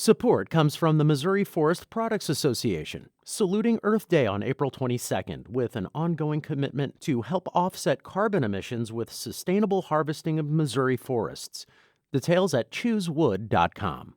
Support comes from the Missouri Forest Products Association, saluting Earth Day on April 22nd with an ongoing commitment to help offset carbon emissions with sustainable harvesting of Missouri forests. Details at choosewood.com.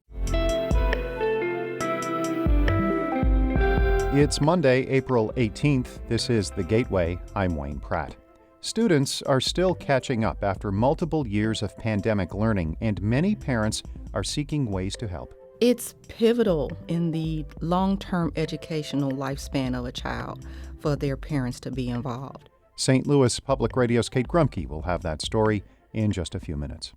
It's Monday, April 18th. This is The Gateway. I'm Wayne Pratt. Students are still catching up after multiple years of pandemic learning, and many parents are seeking ways to help. It's pivotal in the long-term educational lifespan of a child for their parents to be involved. St. Louis Public Radio's Kate Grumke will have that story in just a few minutes.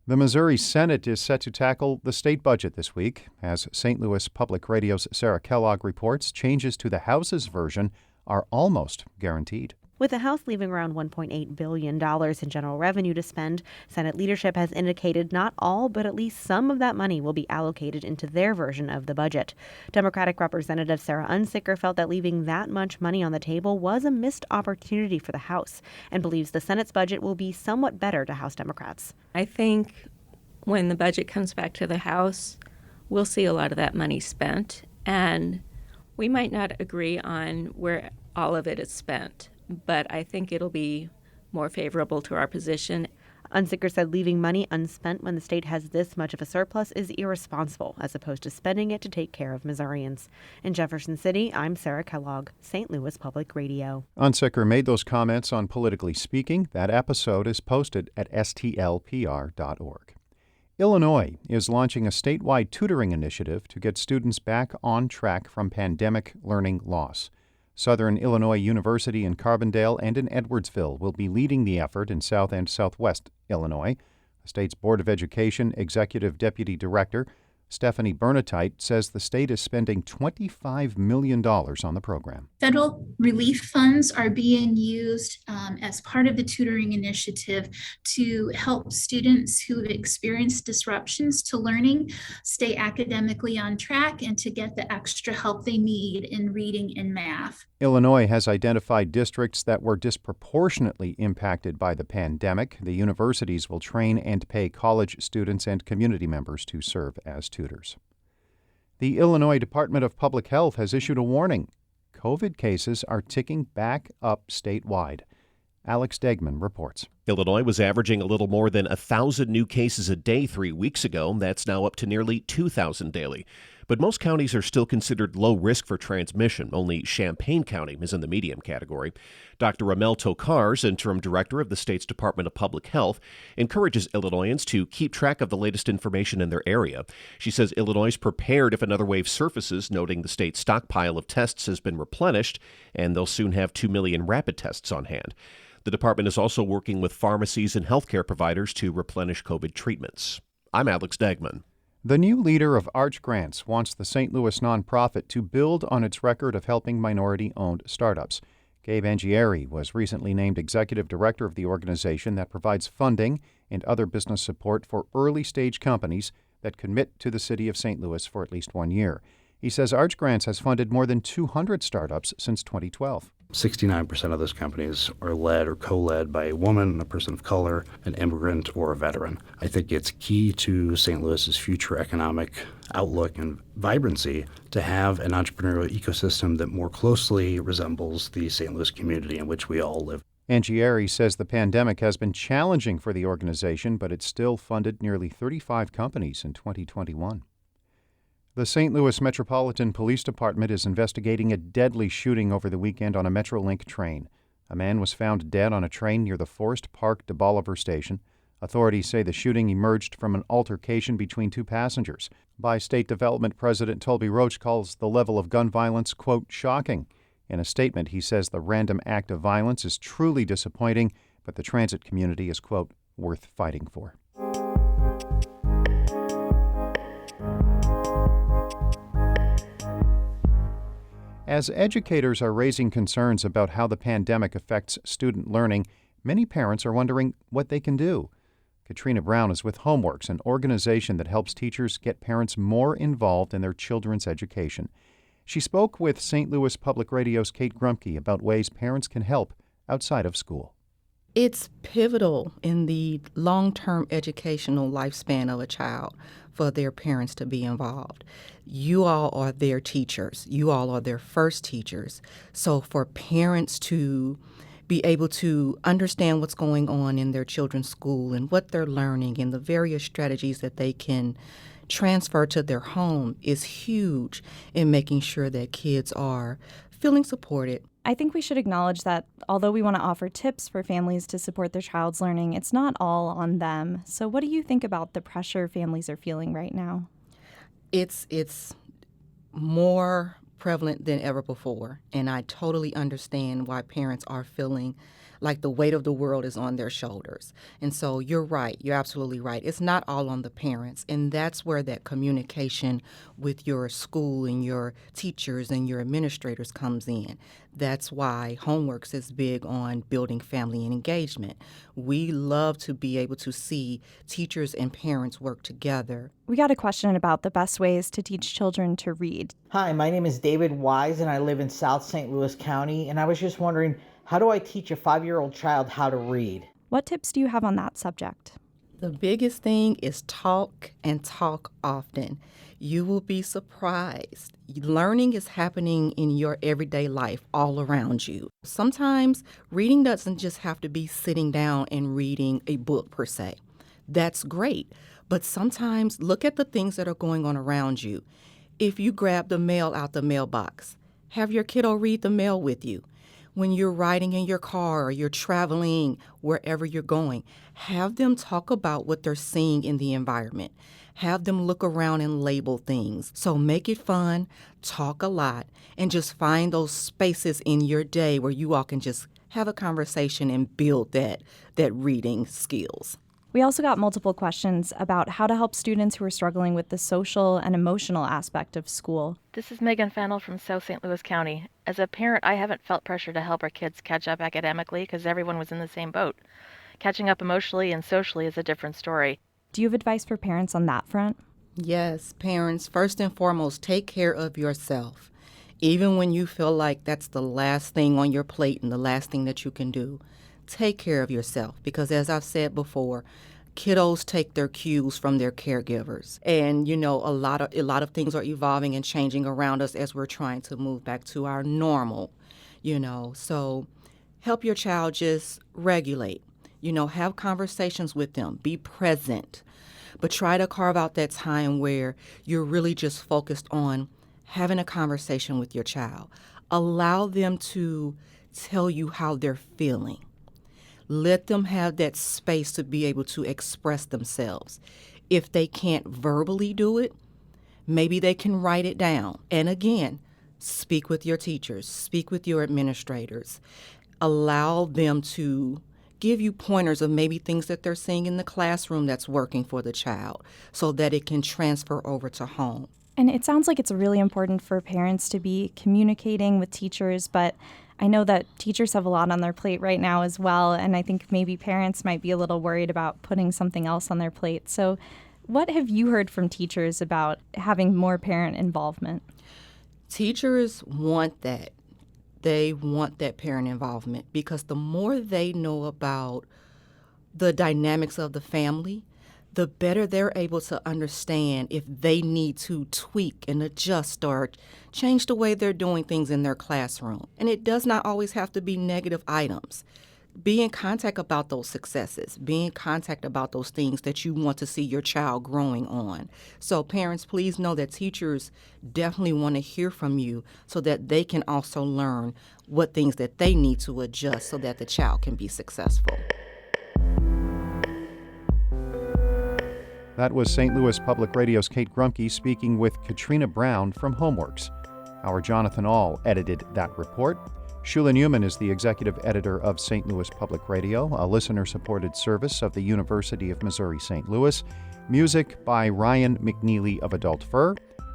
The Missouri Senate is set to tackle the state budget this week. As St. Louis Public Radio's Sarah Kellogg reports, changes to the House's version are almost guaranteed. With the House leaving around $1.8 billion in general revenue to spend, Senate leadership has indicated not all, but at least some of that money will be allocated into their version of the budget. Democratic Representative Sarah Unsicker felt that leaving that much money on the table was a missed opportunity for the House and believes the Senate's budget will be somewhat better to House Democrats. I think when the budget comes back to the House, we'll see a lot of that money spent, and we might not agree on where all of it is spent, but I think it'll be more favorable to our position. Unsicker said leaving money unspent when the state has this much of a surplus is irresponsible, as opposed to spending it to take care of Missourians. In Jefferson City, I'm Sarah Kellogg, St. Louis Public Radio. Unsicker made those comments on Politically Speaking. That episode is posted at stlpr.org. Illinois is launching a statewide tutoring initiative to get students back on track from pandemic learning loss. Southern Illinois University in Carbondale and in Edwardsville will be leading the effort in South and Southwest Illinois. The state's Board of Education Executive Deputy Director Stephanie Bernatite says the state is spending $25 million on the program. Federal relief funds are being used as part of the tutoring initiative to help students who have experienced disruptions to learning stay academically on track and to get the extra help they need in reading and math. Illinois has identified districts that were disproportionately impacted by the pandemic. The universities will train and pay college students and community members to serve as tutors. The Illinois Department of Public Health has issued a warning. COVID cases are ticking back up statewide. Alex Degman reports. Illinois was averaging a little more than 1,000 new cases a day 3 weeks ago. That's now up to nearly 2,000 daily. But most counties are still considered low risk for transmission. Only Champaign County is in the medium category. Dr. Ramel Tokars, interim director of the state's Department of Public Health, encourages Illinoisans to keep track of the latest information in their area. She says Illinois is prepared if another wave surfaces, noting the state's stockpile of tests has been replenished, and they'll soon have 2 million rapid tests on hand. The department is also working with pharmacies and healthcare providers to replenish COVID treatments. I'm Alex Degman. The new leader of Arch Grants wants the St. Louis nonprofit to build on its record of helping minority-owned startups. Gabe Angieri was recently named executive director of the organization that provides funding and other business support for early-stage companies that commit to the city of St. Louis for at least 1 year. He says Arch Grants has funded more than 200 startups since 2012. 69% of those companies are led or co-led by a woman, a person of color, an immigrant, or a veteran. I think it's key to St. Louis's future economic outlook and vibrancy to have an entrepreneurial ecosystem that more closely resembles the St. Louis community in which we all live. Angieri says the pandemic has been challenging for the organization, but it still funded nearly 35 companies in 2021. The St. Louis Metropolitan Police Department is investigating a deadly shooting over the weekend on a Metrolink train. A man was found dead on a train near the Forest Park to Bolivar station. Authorities say the shooting emerged from an altercation between two passengers. By State Development President Toby Roach calls the level of gun violence, quote, shocking. In a statement, he says the random act of violence is truly disappointing, but the transit community is, quote, worth fighting for. As educators are raising concerns about how the pandemic affects student learning, many parents are wondering what they can do. Katrina Brown is with Homeworks, an organization that helps teachers get parents more involved in their children's education. She spoke with St. Louis Public Radio's Kate Grumke about ways parents can help outside of school. It's pivotal in the long-term educational lifespan of a child for their parents to be involved. You all are their teachers. You all are their first teachers. So for parents to be able to understand what's going on in their children's school and what they're learning and the various strategies that they can transfer to their home is huge in making sure that kids are feeling supported. I think we should acknowledge that although we want to offer tips for families to support their child's learning, it's not all on them. So what do you think about the pressure families are feeling right now? It's more prevalent than ever before, and I totally understand why parents are feeling like the weight of the world is on their shoulders. And so you're right, you're absolutely right. It's not all on the parents, and that's where that communication with your school and your teachers and your administrators comes in. That's why Homeworks is big on building family and engagement. We love to be able to see teachers and parents work together. We got a question about the best ways to teach children to read. Hi, my name is David Wise, and I live in South St. Louis County, and I was just wondering, how do I teach a 5-year-old child how to read? What tips do you have on that subject? The biggest thing is talk and talk often. You will be surprised. Learning is happening in your everyday life all around you. Sometimes reading doesn't just have to be sitting down and reading a book per se. That's great. But sometimes look at the things that are going on around you. If you grab the mail out the mailbox, have your kiddo read the mail with you. When you're riding in your car or you're traveling wherever you're going, have them talk about what they're seeing in the environment. Have them look around and label things. So make it fun, talk a lot, and just find those spaces in your day where you all can just have a conversation and build that reading skills. We also got multiple questions about how to help students who are struggling with the social and emotional aspect of school. This is Megan Fennell from South St. Louis County. As a parent, I haven't felt pressure to help our kids catch up academically because everyone was in the same boat. Catching up emotionally and socially is a different story. Do you have advice for parents on that front? Yes, parents, first and foremost, take care of yourself. Even when you feel like that's the last thing on your plate and the last thing that you can do, take care of yourself, because as I've said before, kiddos take their cues from their caregivers. And a lot of things are evolving and changing around us as we're trying to move back to our normal, So help your child just regulate, have conversations with them, be present, but try to carve out that time where you're really just focused on having a conversation with your child. Allow them to tell you how they're feeling. Let them have that space to be able to express themselves. If they can't verbally do it, maybe they can write it down. And again, speak with your teachers, speak with your administrators. Allow them to give you pointers of maybe things that they're seeing in the classroom that's working for the child so that it can transfer over to home. And it sounds like it's really important for parents to be communicating with teachers, but I know that teachers have a lot on their plate right now as well, and I think maybe parents might be a little worried about putting something else on their plate. So what have you heard from teachers about having more parent involvement? Teachers want that. They want that parent involvement because the more they know about the dynamics of the family, the better they're able to understand if they need to tweak and adjust or change the way they're doing things in their classroom. And it does not always have to be negative items. Be in contact about those successes. Be in contact about those things that you want to see your child growing on. So parents, please know that teachers definitely want to hear from you so that they can also learn what things that they need to adjust so that the child can be successful. That was St. Louis Public Radio's Kate Grumke speaking with Katrina Brown from Homeworks. Our Jonathan Ahl edited that report. Shula Newman is the executive editor of St. Louis Public Radio, a listener-supported service of the University of Missouri-St. Louis. Music by Ryan McNeely of Adult Fur.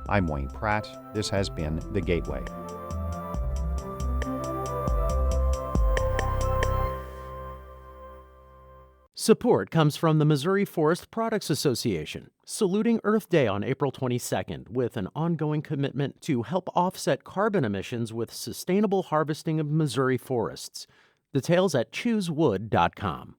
I'm Wayne Pratt. This has been The Gateway. Support comes from the Missouri Forest Products Association, saluting Earth Day on April 22nd with an ongoing commitment to help offset carbon emissions with sustainable harvesting of Missouri forests. Details at choosewood.com.